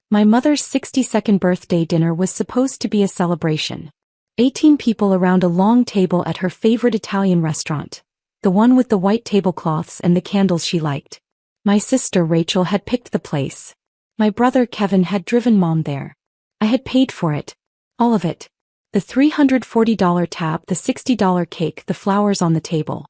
My mother's 62nd birthday dinner was supposed to be a celebration. 18 people around a long table at her favorite Italian restaurant. The one with the white tablecloths and the candles she liked. My sister Rachel had picked the place. My brother Kevin had driven Mom there. I had paid for it. All of it. The $340 tab, the $60 cake, the flowers on the table.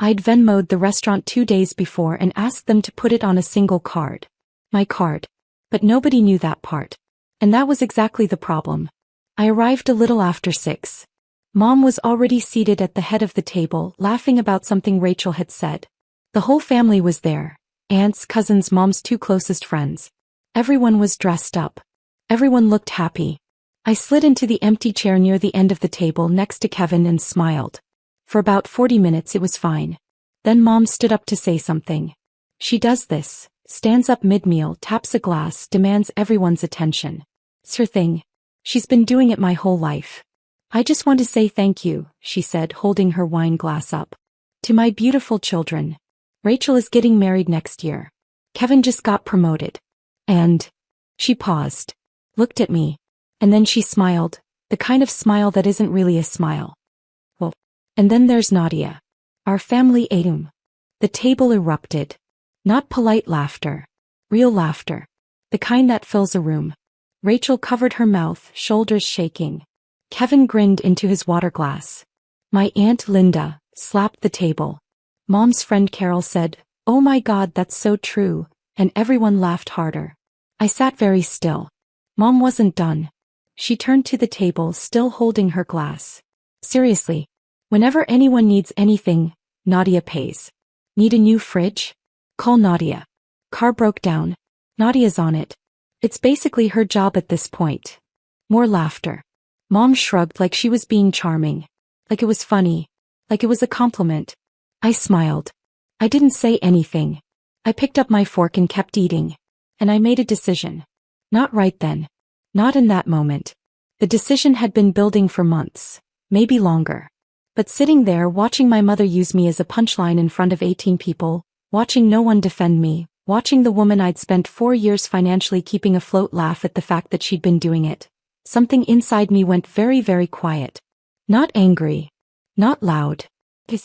I'd Venmo'd the restaurant 2 days before and asked them to put it on a single card. My card. But nobody knew that part. And that was exactly the problem. I arrived a little after 6. Mom was already seated at the head of the table, laughing about something Rachel had said. The whole family was there. Aunts, cousins, Mom's 2 closest friends. Everyone was dressed up. Everyone looked happy. I slid into the empty chair near the end of the table next to Kevin and smiled. For about 40 minutes it was fine. Then Mom stood up to say something. She does this, stands up mid-meal, taps a glass, demands everyone's attention. It's her thing. She's been doing it my whole life. I just want to say thank you, she said, holding her wine glass up. To my beautiful children. Rachel is getting married next year. Kevin just got promoted. And... She paused. Looked at me. And then she smiled, the kind of smile that isn't really a smile. Well, and then there's Nadia. Our family ATM. The table erupted. Not polite laughter. Real laughter. The kind that fills a room. Rachel covered her mouth, shoulders shaking. Kevin grinned into his water glass. My Aunt Linda slapped the table. Mom's friend Carol said, "Oh my God, that's so true," and everyone laughed harder. I sat very still. Mom wasn't done. She turned to the table, still holding her glass. Seriously. Whenever anyone needs anything, Nadia pays. Need a new fridge? Call Nadia. Car broke down. Nadia's on it. It's basically her job at this point. More laughter. Mom shrugged like she was being charming. Like it was funny. Like it was a compliment. I smiled. I didn't say anything. I picked up my fork and kept eating. And I made a decision. Not right then. Not in that moment. The decision had been building for months. Maybe longer. But sitting there watching my mother use me as a punchline in front of 18 people, watching no one defend me, watching the woman I'd spent 4 years financially keeping afloat laugh at the fact that she'd been doing it, something inside me went very, very quiet. Not angry. Not loud.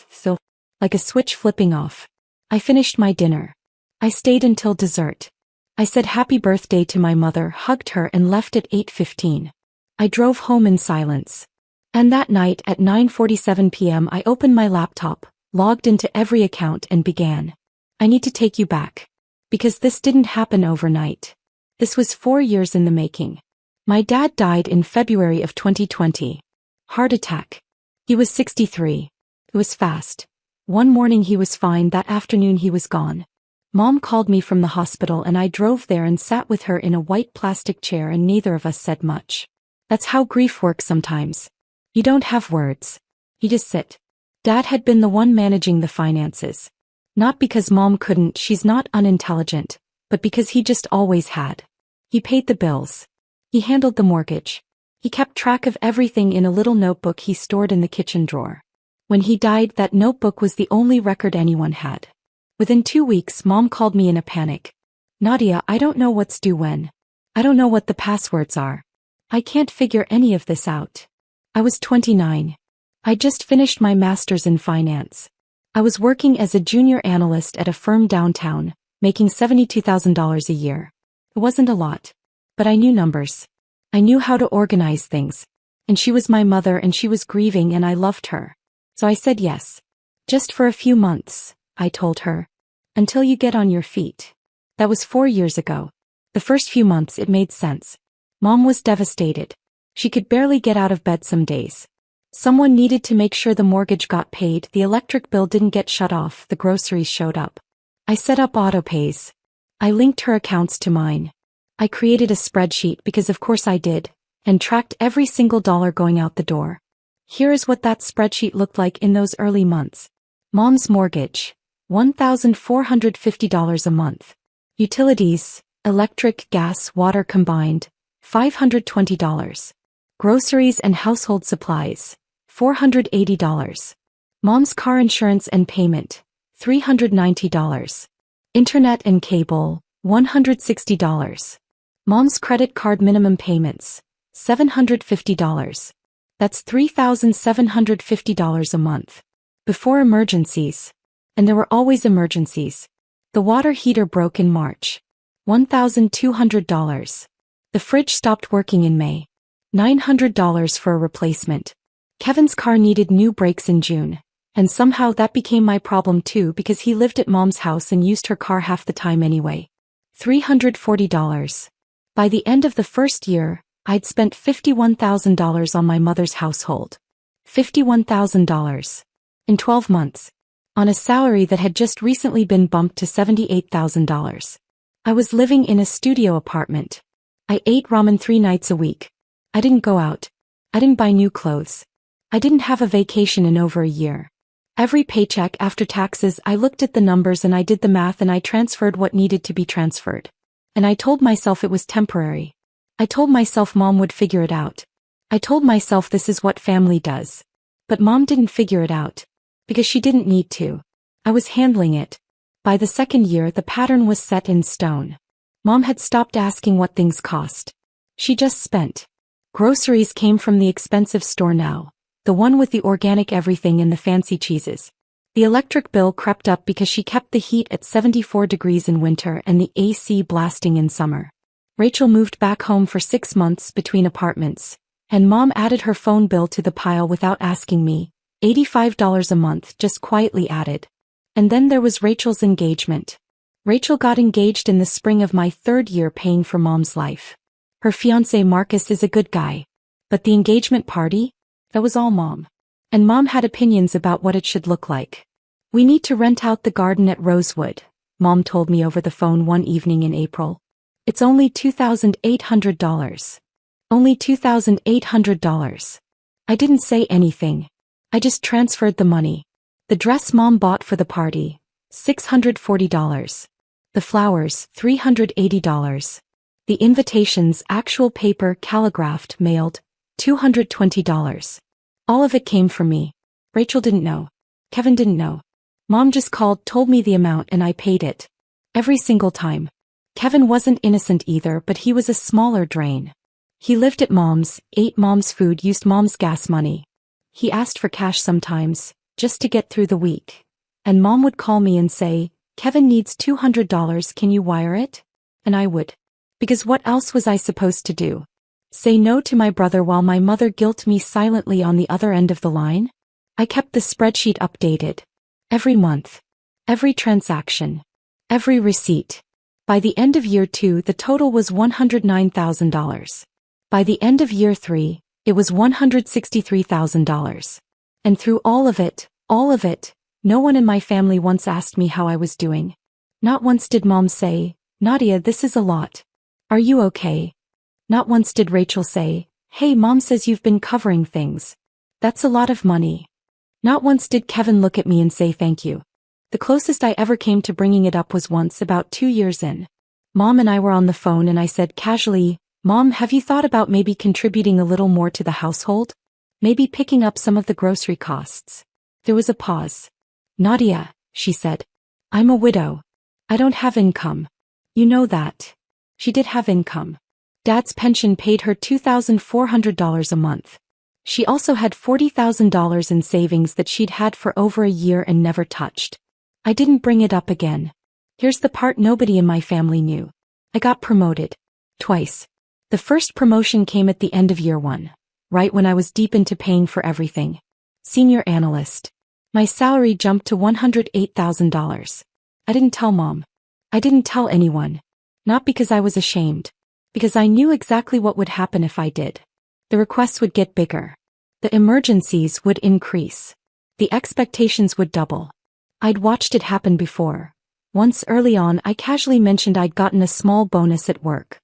So, like a switch flipping off. I finished my dinner. I stayed until dessert. I said happy birthday to my mother, hugged her and left at 8:15. I drove home in silence. And that night at 9:47 p.m. I opened my laptop, logged into every account and began. I need to take you back. Because this didn't happen overnight. This was 4 years in the making. My dad died in February of 2020. Heart attack. He was 63. It was fast. One morning he was fine, that afternoon he was gone. Mom called me from the hospital and I drove there and sat with her in a white plastic chair and neither of us said much. That's how grief works sometimes. You don't have words. You just sit. Dad had been the one managing the finances. Not because Mom couldn't, she's not unintelligent, but because he just always had. He paid the bills. He handled the mortgage. He kept track of everything in a little notebook he stored in the kitchen drawer. When he died, that notebook was the only record anyone had. Within 2 weeks, Mom called me in a panic. Nadia, I don't know what's due when. I don't know what the passwords are. I can't figure any of this out. I was 29. I just finished my master's in finance. I was working as a junior analyst at a firm downtown, making $72,000 a year. It wasn't a lot. But I knew numbers. I knew how to organize things. And she was my mother and she was grieving and I loved her. So I said yes. Just for a few months, I told her. Until you get on your feet. That was 4 years ago. The first few months it made sense. Mom was devastated. She could barely get out of bed some days. Someone needed to make sure the mortgage got paid, the electric bill didn't get shut off, the groceries showed up. I set up autopays. I linked her accounts to mine. I created a spreadsheet because of course I did, and tracked every single dollar going out the door. Here is what that spreadsheet looked like in those early months. Mom's mortgage. $1,450 a month. Utilities, electric, gas, water combined, $520. Groceries and household supplies, $480. Mom's car insurance and payment, $390. Internet and cable, $160. Mom's credit card minimum payments, $750. That's $3,750 a month. Before emergencies. And there were always emergencies. The water heater broke in March. $1,200. The fridge stopped working in May. $900 for a replacement. Kevin's car needed new brakes in June. And somehow that became my problem too because he lived at Mom's house and used her car half the time anyway. $340. By the end of the first year, I'd spent $51,000 on my mother's household. $51,000. In 12 months. On a salary that had just recently been bumped to $78,000. I was living in a studio apartment. I ate ramen 3 nights a week. I didn't go out. I didn't buy new clothes. I didn't have a vacation in over a year. Every paycheck after taxes I looked at the numbers and I did the math and I transferred what needed to be transferred. And I told myself it was temporary. I told myself Mom would figure it out. I told myself this is what family does. But Mom didn't figure it out. Because she didn't need to. I was handling it. By the second year the pattern was set in stone. Mom had stopped asking what things cost. She just spent. Groceries came from the expensive store now. The one with the organic everything and the fancy cheeses. The electric bill crept up because she kept the heat at 74 degrees in winter and the AC blasting in summer. Rachel moved back home for 6 months between apartments, and Mom added her phone bill to the pile without asking me, $85 a month just quietly added. And then there was Rachel's engagement. Rachel got engaged in the spring of my 3rd year paying for Mom's life. Her fiancé Marcus is a good guy. But the engagement party? That was all Mom. And Mom had opinions about what it should look like. We need to rent out the garden at Rosewood, Mom told me over the phone one evening in April. It's only $2,800. Only $2,800. I didn't say anything. I just transferred the money. The dress Mom bought for the party, $640. The flowers, $380. The invitations, actual paper, calligraphed, mailed, $220. All of it came from me. Rachel didn't know. Kevin didn't know. Mom just called, told me the amount and I paid it. Every single time. Kevin wasn't innocent either, but he was a smaller drain. He lived at Mom's, ate Mom's food, used Mom's gas money. He asked for cash sometimes, just to get through the week. And Mom would call me and say, Kevin needs $200, can you wire it? And I would. Because what else was I supposed to do? Say no to my brother while my mother guilt me silently on the other end of the line? I kept the spreadsheet updated. Every month. Every transaction. Every receipt. By the end of year 2 the total was $109,000. By the end of year 3, it was $163,000. And through all of it, no one in my family once asked me how I was doing. Not once did Mom say, Nadia, this is a lot. Are you okay? Not once did Rachel say, hey, Mom says you've been covering things. That's a lot of money. Not once did Kevin look at me and say thank you. The closest I ever came to bringing it up was once about 2 years in. Mom and I were on the phone and I said casually, Mom, have you thought about maybe contributing a little more to the household? Maybe picking up some of the grocery costs. There was a pause. Nadia, she said. I'm a widow. I don't have income. You know that. She did have income. Dad's pension paid her $2,400 a month. She also had $40,000 in savings that she'd had for over a year and never touched. I didn't bring it up again. Here's the part nobody in my family knew. I got promoted. Twice. The first promotion came at the end of year 1, right when I was deep into paying for everything. Senior analyst. My salary jumped to $108,000. I didn't tell Mom. I didn't tell anyone. Not because I was ashamed. Because I knew exactly what would happen if I did. The requests would get bigger. The emergencies would increase. The expectations would double. I'd watched it happen before. Once early on I casually mentioned I'd gotten a small bonus at work.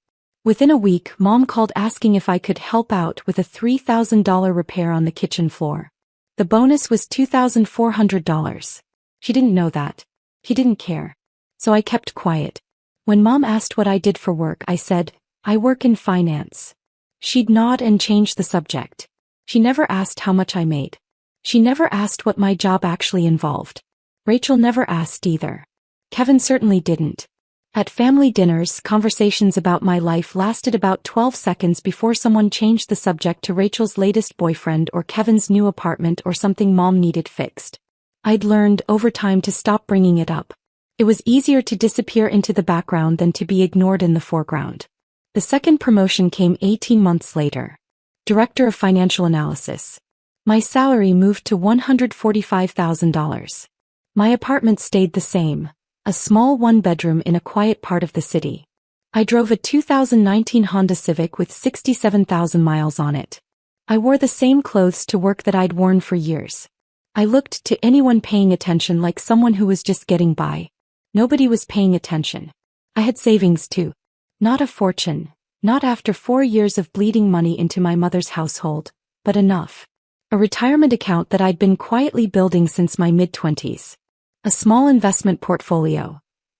Within a week Mom called asking if I could help out with a $3,000 repair on the kitchen floor. The bonus was $2,400. She didn't know that. She didn't care. So I kept quiet. When Mom asked what I did for work I said, I work in finance. She'd nod and change the subject. She never asked how much I made. She never asked what my job actually involved. Rachel never asked either. Kevin certainly didn't. At family dinners, conversations about my life lasted about 12 seconds before someone changed the subject to Rachel's latest boyfriend or Kevin's new apartment or something mom needed fixed. I'd learned over time to stop bringing it up. It was easier to disappear into the background than to be ignored in the foreground. The second promotion came 18 months later. Director of Financial Analysis. My salary moved to $145,000. My apartment stayed the same, a small one-bedroom in a quiet part of the city. I drove a 2019 Honda Civic with 67,000 miles on it. I wore the same clothes to work that I'd worn for years. I looked to anyone paying attention like someone who was just getting by. Nobody was paying attention. I had savings too. Not a fortune, not after 4 years of bleeding money into my mother's household, but enough. A retirement account that I'd been quietly building since my mid-20s. A small investment portfolio.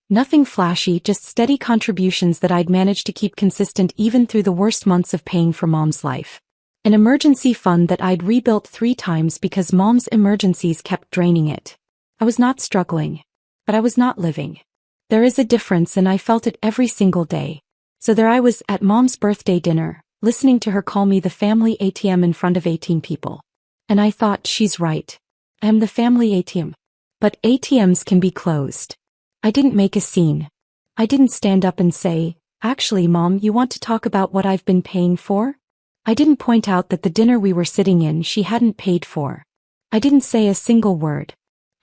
Nothing flashy, just steady contributions that I'd managed to keep consistent even through the worst months of paying for Mom's life. An emergency fund that I'd rebuilt 3 times because Mom's emergencies kept draining it. I was not struggling. But I was not living. There is a difference, and I felt it every single day. So there I was at Mom's birthday dinner, listening to her call me the family ATM in front of 18 people. And I thought, she's right. I am the family ATM. But ATMs can be closed. I didn't make a scene. I didn't stand up and say, actually Mom, you want to talk about what I've been paying for? I didn't point out that the dinner we were sitting in she hadn't paid for. I didn't say a single word.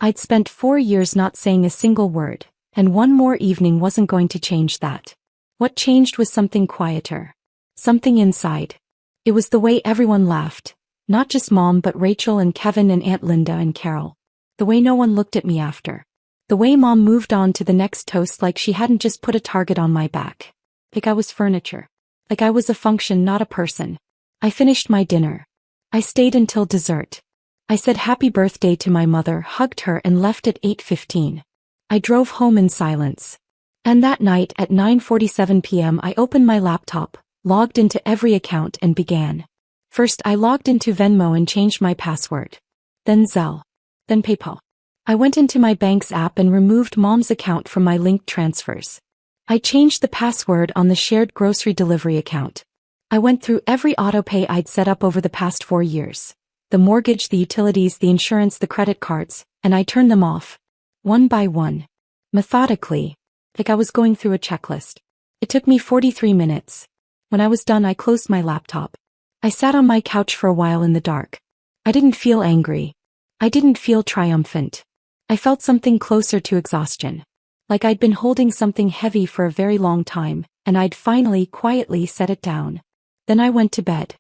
I'd spent 4 years not saying a single word, and one more evening wasn't going to change that. What changed was something quieter. Something inside. It was the way everyone laughed. Not just Mom but Rachel and Kevin and Aunt Linda and Carol. The way no one looked at me after. The way Mom moved on to the next toast like she hadn't just put a target on my back. Like I was furniture. Like I was a function, not a person. I finished my dinner. I stayed until dessert. I said happy birthday to my mother, hugged her and left at 8:15. I drove home in silence. And that night at 9:47 p.m. I opened my laptop, logged into every account and began. First I logged into Venmo and changed my password. Then Zelle. Then PayPal. I went into my bank's app and removed Mom's account from my linked transfers. I changed the password on the shared grocery delivery account. I went through every autopay I'd set up over the past 4 years. The mortgage, the utilities, the insurance, the credit cards, and I turned them off. One by one. Methodically. Like I was going through a checklist. It took me 43 minutes. When I was done I closed my laptop. I sat on my couch for a while in the dark. I didn't feel angry. I didn't feel triumphant. I felt something closer to exhaustion. Like I'd been holding something heavy for a very long time, and I'd finally, quietly set it down. Then I went to bed.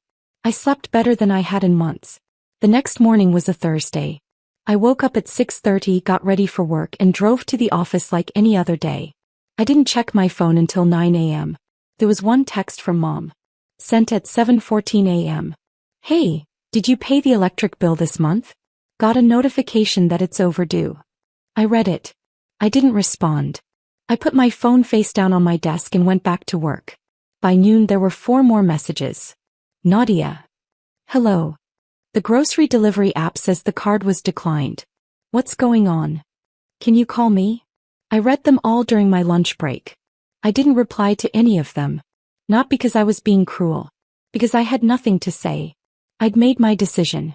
I slept better than I had in months. The next morning was a Thursday. I woke up at 6:30, got ready for work and drove to the office like any other day. I didn't check my phone until 9 a.m. There was one text from Mom. Sent at 7:14 a.m. Hey, did you pay the electric bill this month? Got a notification that it's overdue. I read it. I didn't respond. I put my phone face down on my desk and went back to work. By noon there were 4 more messages. Nadia. Hello. The grocery delivery app says the card was declined. What's going on? Can you call me? I read them all during my lunch break. I didn't reply to any of them. Not because I was being cruel. Because I had nothing to say. I'd made my decision.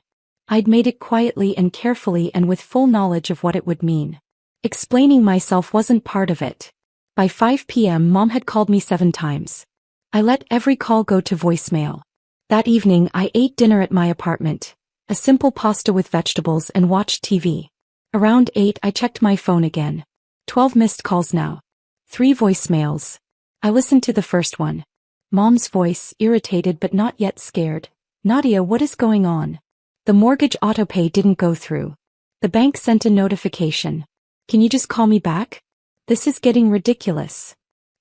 I'd made it quietly and carefully and with full knowledge of what it would mean. Explaining myself wasn't part of it. By 5 p.m. Mom had called me 7 times. I let every call go to voicemail. That evening I ate dinner at my apartment. A simple pasta with vegetables and watched TV. Around 8 I checked my phone again. 12 missed calls now. 3 voicemails. I listened to the first one. Mom's voice, irritated but not yet scared. Nadia, what is going on? The mortgage autopay didn't go through. The bank sent a notification. Can you just call me back? This is getting ridiculous.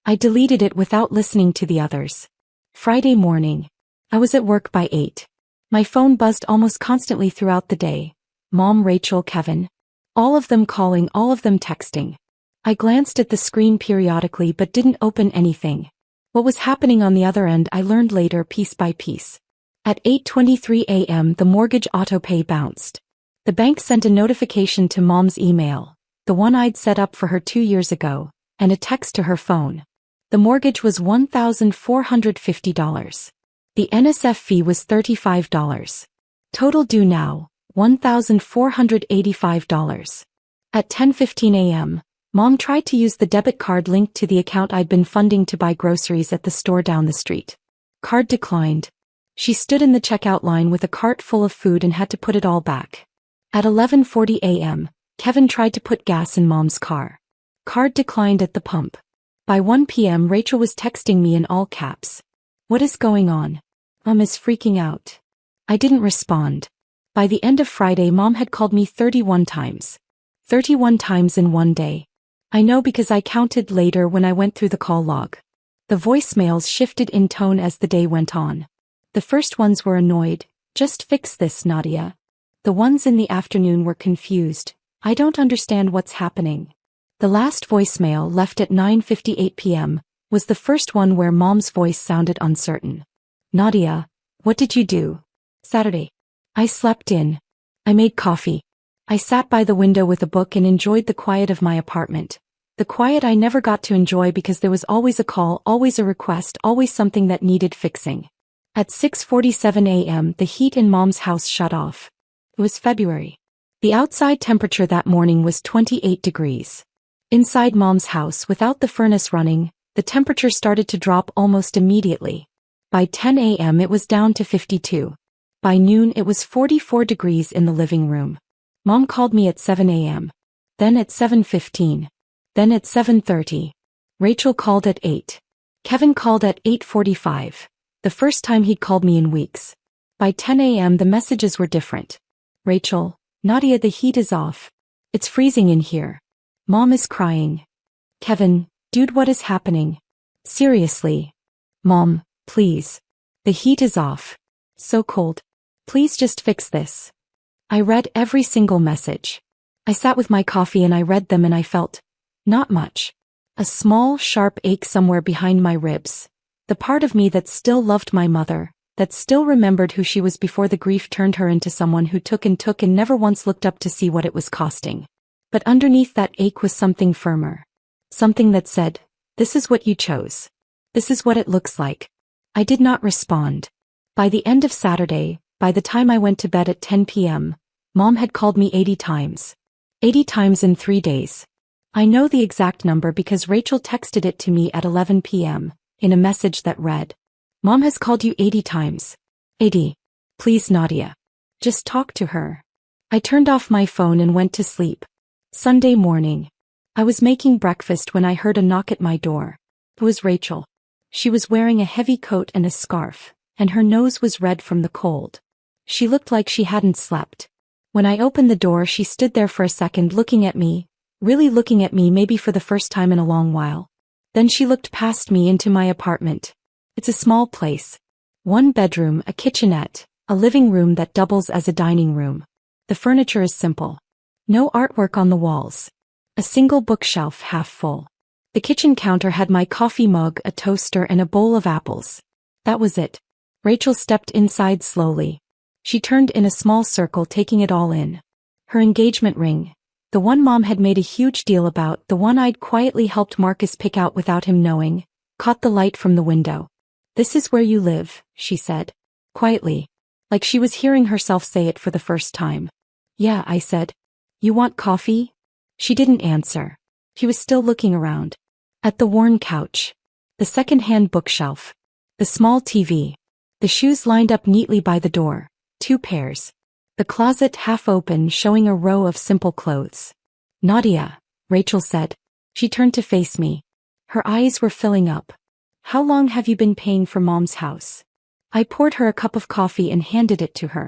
I deleted it without listening to the others. Friday morning. I was at work by 8. My phone buzzed almost constantly throughout the day. Mom, Rachel, Kevin. All of them calling, all of them texting. I glanced at the screen periodically but didn't open anything. What was happening on the other end I learned later piece by piece. At 8:23 a.m. the mortgage autopay bounced. The bank sent a notification to Mom's email, the one I'd set up for her 2 years ago, and a text to her phone. The mortgage was $1,450. The NSF fee was $35. Total due now, $1,485. At 10:15 a.m., Mom tried to use the debit card linked to the account I'd been funding to buy groceries at the store down the street. Card declined. She stood in the checkout line with a cart full of food and had to put it all back. At 11:40 a.m., Kevin tried to put gas in Mom's car. Card declined at the pump. By 1 p.m. Rachel was texting me in all caps. "What is going on? Mom is freaking out." I didn't respond. By the end of Friday, Mom had called me 31 times. 31 times in one day. I know because I counted later when I went through the call log. The voicemails shifted in tone as the day went on. The first ones were annoyed. "Just fix this, Nadia." The ones in the afternoon were confused. "I don't understand what's happening." The last voicemail, left at 9:58 p.m., was the first one where Mom's voice sounded uncertain. "Nadia, what did you do Saturday?" "I slept in. I made coffee. I sat by the window with a book and enjoyed the quiet of my apartment. The quiet I never got to enjoy because there was always a call, always a request, always something that needed fixing." At 6:47 a.m. the heat in Mom's house shut off. It was February. The outside temperature that morning was 28 degrees. Inside Mom's house, without the furnace running, the temperature started to drop almost immediately. By 10 a.m. it was down to 52. By noon it was 44 degrees in the living room. Mom called me at 7 a.m. Then at 7:15. Then at 7:30. Rachel called at 8. Kevin called at 8:45. The first time he'd called me in weeks. By 10 a.m. the messages were different. "Rachel, Nadia, the heat is off. It's freezing in here. Mom is crying." "Kevin, dude, what is happening? Seriously. Mom, please. The heat is off. So cold. Please just fix this." I read every single message. I sat with my coffee and I read them and I felt not much. A small, sharp ache somewhere behind my ribs. The part of me that still loved my mother, that still remembered who she was before the grief turned her into someone who took and never once looked up to see what it was costing. But underneath that ache was something firmer. Something that said, "This is what you chose. This is what it looks like." I did not respond. By the end of Saturday, by the time I went to bed at 10 p.m., Mom had called me 80 times. 80 times in 3 days. I know the exact number because Rachel texted it to me at 11 p.m., in a message that read, "Mom has called you 80 times. 80. Please, Nadia. Just talk to her." I turned off my phone and went to sleep. Sunday morning. I was making breakfast when I heard a knock at my door. It was Rachel. She was wearing a heavy coat and a scarf, and her nose was red from the cold. She looked like she hadn't slept. When I opened the door, she stood there for a second looking at me, really looking at me, maybe for the first time in a long while. Then she looked past me into my apartment. It's a small place. 1 bedroom, a kitchenette, a living room that doubles as a dining room. The furniture is simple. No artwork on the walls. A single bookshelf half full. The kitchen counter had my coffee mug, a toaster, and a bowl of apples. That was it. Rachel stepped inside slowly. She turned in a small circle, taking it all in. Her engagement ring. The one Mom had made a huge deal about, the one I'd quietly helped Marcus pick out without him knowing, caught the light from the window. "This is where you live," she said. Quietly. Like she was hearing herself say it for the first time. "Yeah," I said. "You want coffee?" She didn't answer. She was still looking around. At the worn couch. The second-hand bookshelf. The small TV. The shoes lined up neatly by the door. 2 pairs. The closet half open, showing a row of simple clothes. "Nadia," Rachel said. She turned to face me. Her eyes were filling up. "How long have you been paying for Mom's house?" I poured her a cup of coffee and handed it to her.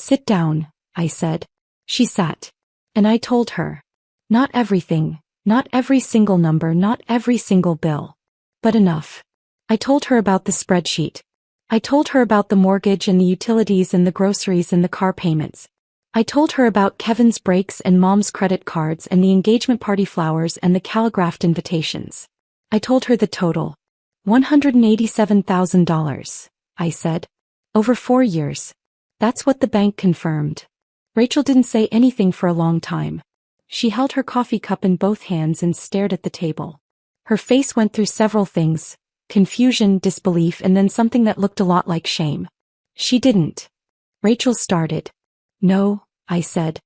"Sit down," I said. She sat. And I told her. Not everything, not every single number, not every single bill. But enough. I told her about the spreadsheet. I told her about the mortgage and the utilities and the groceries and the car payments. I told her about Kevin's breaks and Mom's credit cards and the engagement party flowers and the calligraphed invitations. I told her the total. $187,000, I said. Over 4 years. That's what the bank confirmed. Rachel didn't say anything for a long time. She held her coffee cup in both hands and stared at the table. Her face went through several things: confusion, disbelief, and then something that looked a lot like shame. She didn't. Rachel started. No, I said.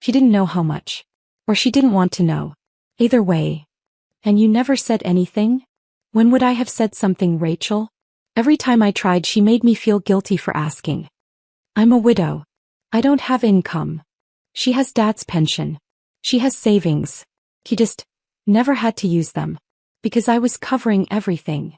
She didn't know how much. Or she didn't want to know. Either way. And you never said anything? When would I have said something, Rachel? Every time I tried, she made me feel guilty for asking. I'm a widow. I don't have income. She has Dad's pension. She has savings. He just never had to use them. Because I was covering everything.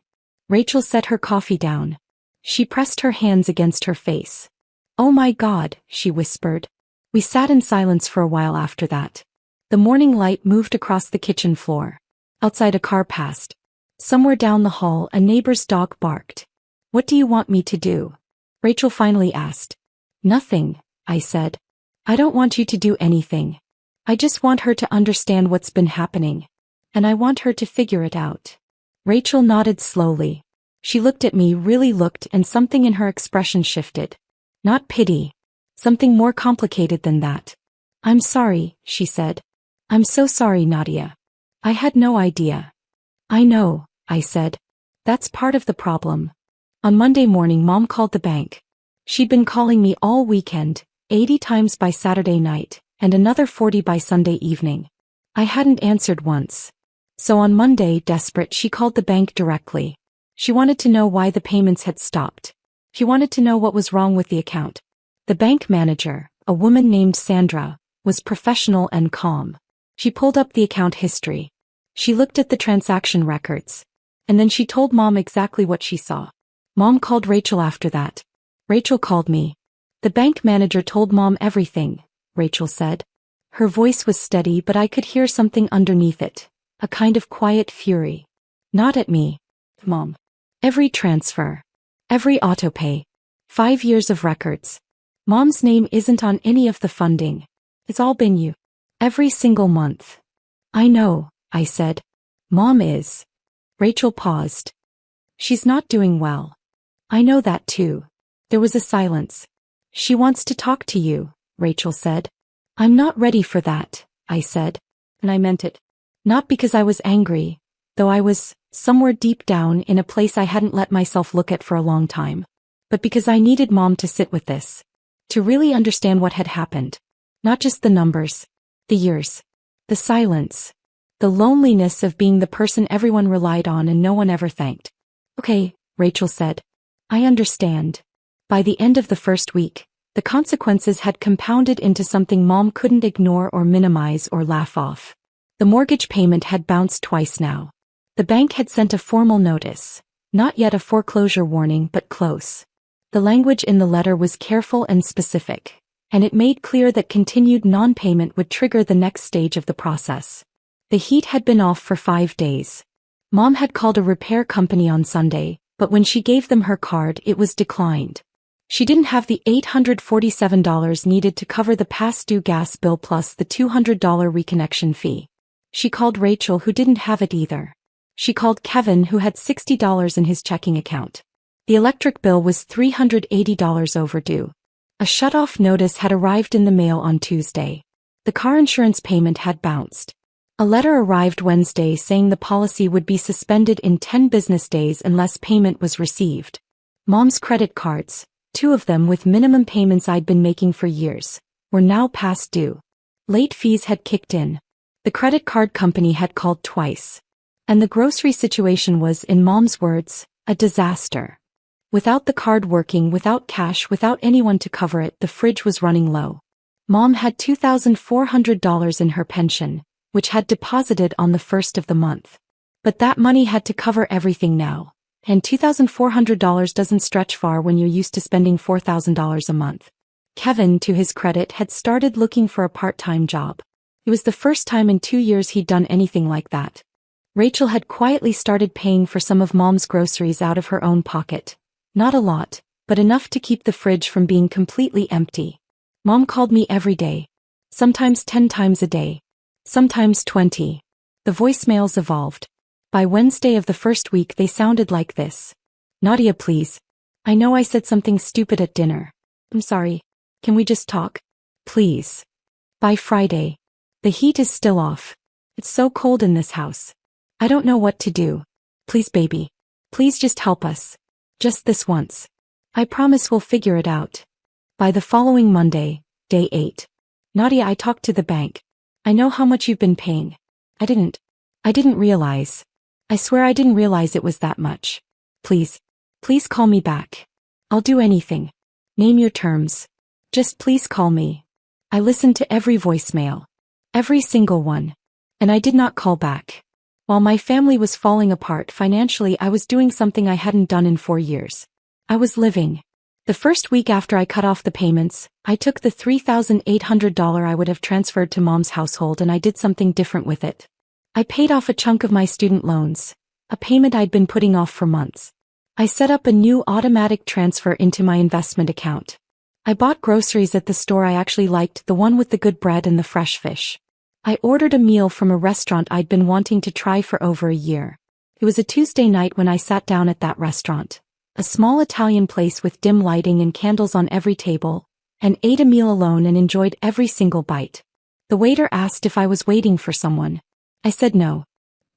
Rachel set her coffee down. She pressed her hands against her face. Oh my God, she whispered. We sat in silence for a while after that. The morning light moved across the kitchen floor. Outside, a car passed. Somewhere down the hall, a neighbor's dog barked. What do you want me to do? Rachel finally asked. Nothing, I said. I don't want you to do anything. I just want her to understand what's been happening. And I want her to figure it out. Rachel nodded slowly. She looked at me, really looked, and something in her expression shifted. Not pity. Something more complicated than that. I'm sorry, she said. I'm so sorry, Nadia. I had no idea. I know, I said. That's part of the problem. On Monday morning, Mom called the bank. She'd been calling me all weekend, 80 times by Saturday night, and another 40 by Sunday evening. I hadn't answered once. So on Monday, desperate, she called the bank directly. She wanted to know why the payments had stopped. She wanted to know what was wrong with the account. The bank manager, a woman named Sandra, was professional and calm. She pulled up the account history. She looked at the transaction records. And then she told Mom exactly what she saw. Mom called Rachel after that. Rachel called me. The bank manager told Mom everything, Rachel said. Her voice was steady, but I could hear something underneath it. A kind of quiet fury. Not at me, Mom. Every transfer. Every autopay. 5 years of records. Mom's name isn't on any of the funding. It's all been you. Every single month. I know, I said. Mom is. Rachel paused. She's not doing well. I know that too. There was a silence. She wants to talk to you, Rachel said. I'm not ready for that, I said. And I meant it. Not because I was angry, though I was, somewhere deep down, in a place I hadn't let myself look at for a long time. But because I needed Mom to sit with this. To really understand what had happened. Not just the numbers. The years. The silence. The loneliness of being the person everyone relied on and no one ever thanked. Okay, Rachel said. I understand. By the end of the first week, the consequences had compounded into something Mom couldn't ignore or minimize or laugh off. The mortgage payment had bounced twice now. The bank had sent a formal notice. Not yet a foreclosure warning, but close. The language in the letter was careful and specific, and it made clear that continued non-payment would trigger the next stage of the process. The heat had been off for 5 days. Mom had called a repair company on Sunday, but when she gave them her card, it was declined. She didn't have the $847 needed to cover the past due gas bill plus the $200 reconnection fee. She called Rachel, who didn't have it either. She called Kevin, who had $60 in his checking account. The electric bill was $380 overdue. A shut-off notice had arrived in the mail on Tuesday. The car insurance payment had bounced. A letter arrived Wednesday saying the policy would be suspended in 10 business days unless payment was received. Mom's credit cards, 2 of them with minimum payments I'd been making for years, were now past due. Late fees had kicked in. The credit card company had called twice. And the grocery situation was, in Mom's words, a disaster. Without the card working, without cash, without anyone to cover it, the fridge was running low. Mom had $2,400 in her pension, which had deposited on the first of the month. But that money had to cover everything now, and $2,400 doesn't stretch far when you're used to spending $4,000 a month. Kevin, to his credit, had started looking for a part-time job. It was the first time in 2 years he'd done anything like that. Rachel had quietly started paying for some of Mom's groceries out of her own pocket. Not a lot, but enough to keep the fridge from being completely empty. Mom called me every day. Sometimes 10 times a day. Sometimes 20. The voicemails evolved. By Wednesday of the first week they sounded like this. Nadia, please. I know I said something stupid at dinner. I'm sorry. Can we just talk? Please. By Friday. The heat is still off. It's so cold in this house. I don't know what to do. Please, baby. Please just help us. Just this once. I promise we'll figure it out. By the following Monday, day 8. Nadia, I talked to the bank. I know how much you've been paying. I didn't realize. I swear I didn't realize it was that much. Please call me back. I'll do anything. Name your terms. Just please call me. I listened to every voicemail. Every single one. And I did not call back. While my family was falling apart financially, I was doing something I hadn't done in 4 years. I was living. The first week after I cut off the payments, I took the $3,800 I would have transferred to Mom's household and I did something different with it. I paid off a chunk of my student loans, a payment I'd been putting off for months. I set up a new automatic transfer into my investment account. I bought groceries at the store I actually liked, the one with the good bread and the fresh fish. I ordered a meal from a restaurant I'd been wanting to try for over a year. It was a Tuesday night when I sat down at that restaurant, a small Italian place with dim lighting and candles on every table, and ate a meal alone and enjoyed every single bite. The waiter asked if I was waiting for someone. I said no.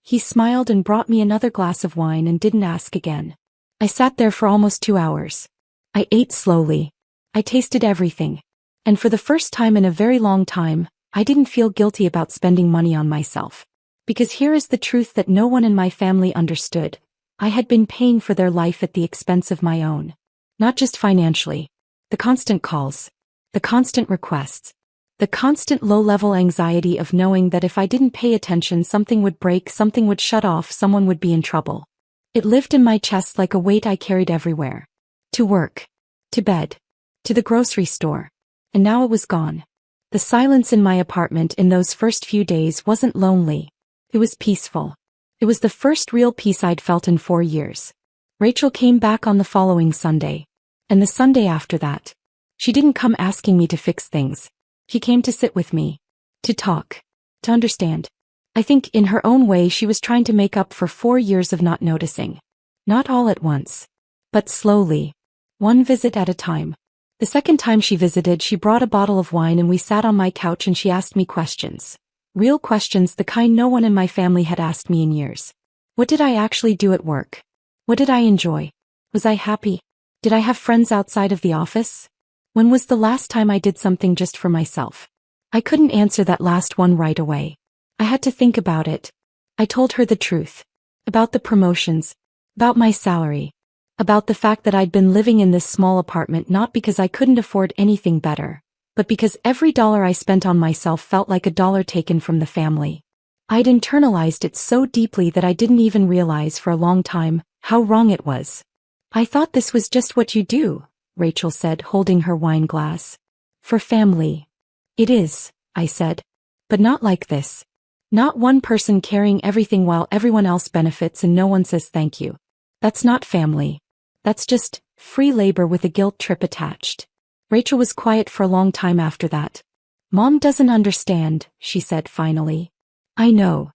He smiled and brought me another glass of wine and didn't ask again. I sat there for almost 2 hours. I ate slowly. I tasted everything. And for the first time in a very long time, I didn't feel guilty about spending money on myself. Because here is the truth that no one in my family understood. I had been paying for their life at the expense of my own. Not just financially. The constant calls. The constant requests. The constant low-level anxiety of knowing that if I didn't pay attention, something would break, something would shut off, someone would be in trouble. It lived in my chest like a weight I carried everywhere. To work. To bed. To the grocery store. And now it was gone. The silence in my apartment in those first few days wasn't lonely. It was peaceful. It was the first real peace I'd felt in 4 years. Rachel came back on the following Sunday. And the Sunday after that. She didn't come asking me to fix things. She came to sit with me. To talk. To understand. I think in her own way she was trying to make up for 4 years of not noticing. Not all at once. But slowly. One visit at a time. The second time she visited, she brought a bottle of wine and we sat on my couch and she asked me questions. Real questions, the kind no one in my family had asked me in years. What did I actually do at work? What did I enjoy? Was I happy? Did I have friends outside of the office? When was the last time I did something just for myself? I couldn't answer that last one right away. I had to think about it. I told her the truth. About the promotions. About my salary. About the fact that I'd been living in this small apartment not because I couldn't afford anything better, but because every dollar I spent on myself felt like a dollar taken from the family. I'd internalized it so deeply that I didn't even realize for a long time how wrong it was. I thought this was just what you do, Rachel said, holding her wine glass. For family. It is, I said. But not like this. Not one person carrying everything while everyone else benefits and no one says thank you. That's not family. That's just free labor with a guilt trip attached. Rachel was quiet for a long time after that. Mom doesn't understand, she said finally. I know.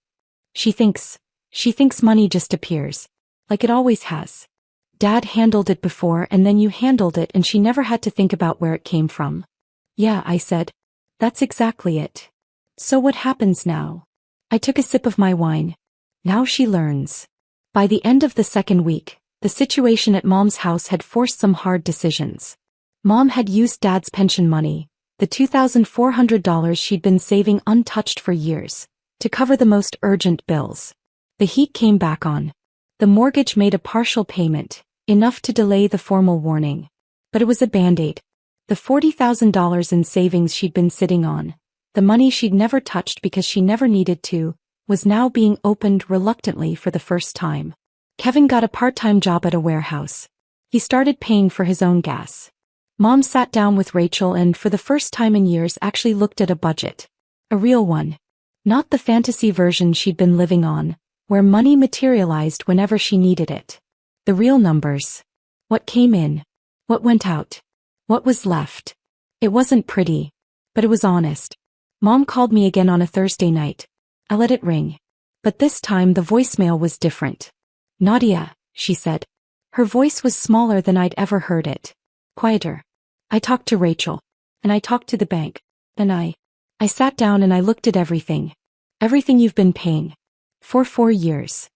She thinks money just appears. Like it always has. Dad handled it before and then you handled it and she never had to think about where it came from. Yeah, I said. That's exactly it. So what happens now? I took a sip of my wine. Now she learns. By the end of the second week, the situation at Mom's house had forced some hard decisions. Mom had used Dad's pension money, the $2,400 she'd been saving untouched for years, to cover the most urgent bills. The heat came back on. The mortgage made a partial payment, enough to delay the formal warning. But it was a band-aid. The $40,000 in savings she'd been sitting on, the money she'd never touched because she never needed to, was now being opened reluctantly for the first time. Kevin got a part-time job at a warehouse. He started paying for his own gas. Mom sat down with Rachel and for the first time in years actually looked at a budget. A real one. Not the fantasy version she'd been living on, where money materialized whenever she needed it. The real numbers. What came in. What went out. What was left. It wasn't pretty. But it was honest. Mom called me again on a Thursday night. I let it ring. But this time the voicemail was different. Nadia, she said. Her voice was smaller than I'd ever heard it. Quieter. I talked to Rachel. And I talked to the bank. Then I sat down and I looked at everything. Everything you've been paying. For 4 years.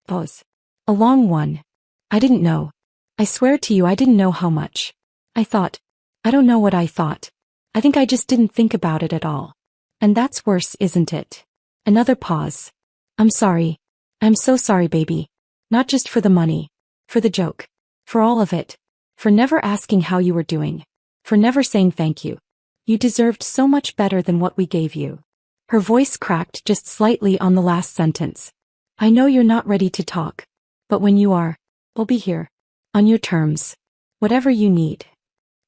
Pause. A long one. I didn't know. I swear to you I didn't know how much. I thought. I don't know what I thought. I think I just didn't think about it at all. And that's worse, isn't it? Another pause. I'm sorry. I'm so sorry, baby. Not just for the money. For the joke. For all of it. For never asking how you were doing. For never saying thank you. You deserved so much better than what we gave you. Her voice cracked just slightly on the last sentence. I know you're not ready to talk. But when you are, we'll be here. On your terms. Whatever you need.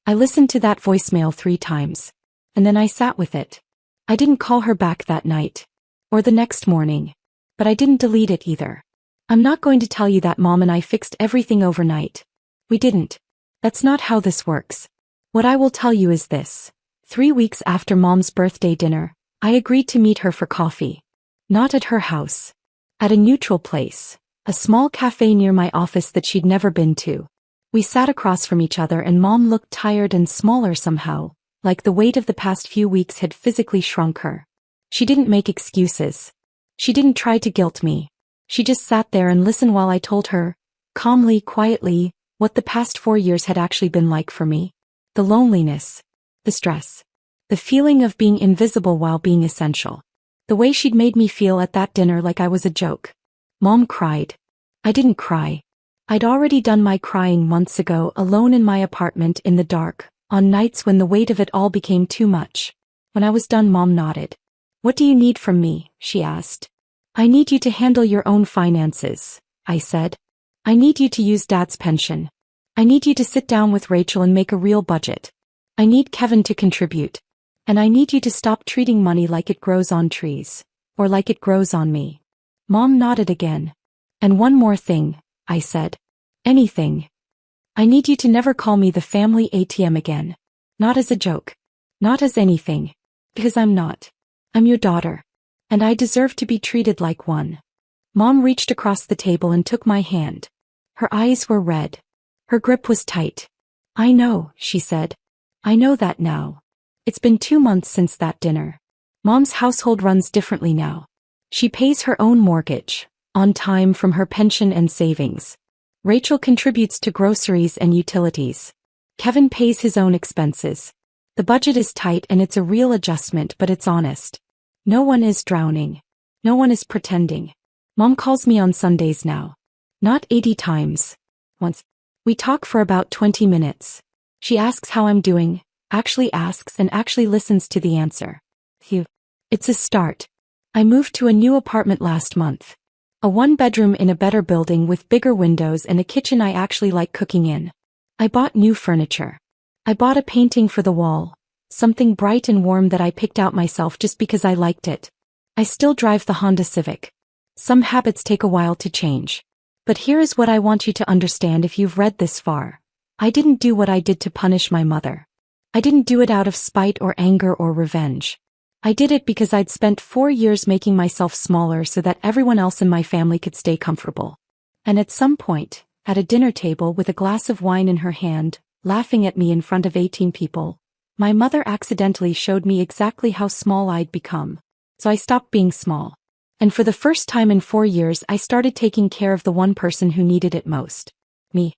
I listened to that voicemail 3 times. And then I sat with it. I didn't call her back that night. Or the next morning. But I didn't delete it either. I'm not going to tell you that Mom and I fixed everything overnight. We didn't. That's not how this works. What I will tell you is this. 3 weeks after Mom's birthday dinner, I agreed to meet her for coffee. Not at her house. At a neutral place. A small cafe near my office that she'd never been to. We sat across from each other and Mom looked tired and smaller somehow, like the weight of the past few weeks had physically shrunk her. She didn't make excuses. She didn't try to guilt me. She just sat there and listened while I told her, calmly, quietly, what the past 4 years had actually been like for me. The loneliness. The stress. The feeling of being invisible while being essential. The way she'd made me feel at that dinner like I was a joke. Mom cried. I didn't cry. I'd already done my crying months ago alone in my apartment in the dark, on nights when the weight of it all became too much. When I was done, Mom nodded. What do you need from me? She asked. I need you to handle your own finances, I said. I need you to use Dad's pension. I need you to sit down with Rachel and make a real budget. I need Kevin to contribute. And I need you to stop treating money like it grows on trees. Or like it grows on me. Mom nodded again. And one more thing, I said. Anything. I need you to never call me the family ATM again. Not as a joke. Not as anything. Because I'm not. I'm your daughter. And I deserve to be treated like one. Mom reached across the table and took my hand. Her eyes were red. Her grip was tight. I know, she said. I know that now. It's been 2 months since that dinner. Mom's household runs differently now. She pays her own mortgage, on time from her pension and savings. Rachel contributes to groceries and utilities. Kevin pays his own expenses. The budget is tight and it's a real adjustment, but it's honest. No one is drowning. No one is pretending. Mom calls me on Sundays now. Not 80 times. Once. We talk for about 20 minutes. She asks how I'm doing, actually asks and actually listens to the answer. Phew. It's a start. I moved to a new apartment last month. A 1-bedroom in a better building with bigger windows and a kitchen I actually like cooking in. I bought new furniture. I bought a painting for the wall, something bright and warm that I picked out myself just because I liked it. I still drive the Honda Civic. Some habits take a while to change. But here is what I want you to understand if you've read this far. I didn't do what I did to punish my mother. I didn't do it out of spite or anger or revenge. I did it because I'd spent 4 years making myself smaller so that everyone else in my family could stay comfortable. And at some point, at a dinner table with a glass of wine in her hand, laughing at me in front of 18 people, my mother accidentally showed me exactly how small I'd become. So I stopped being small. And for the first time in 4 years I started taking care of the one person who needed it most. Me.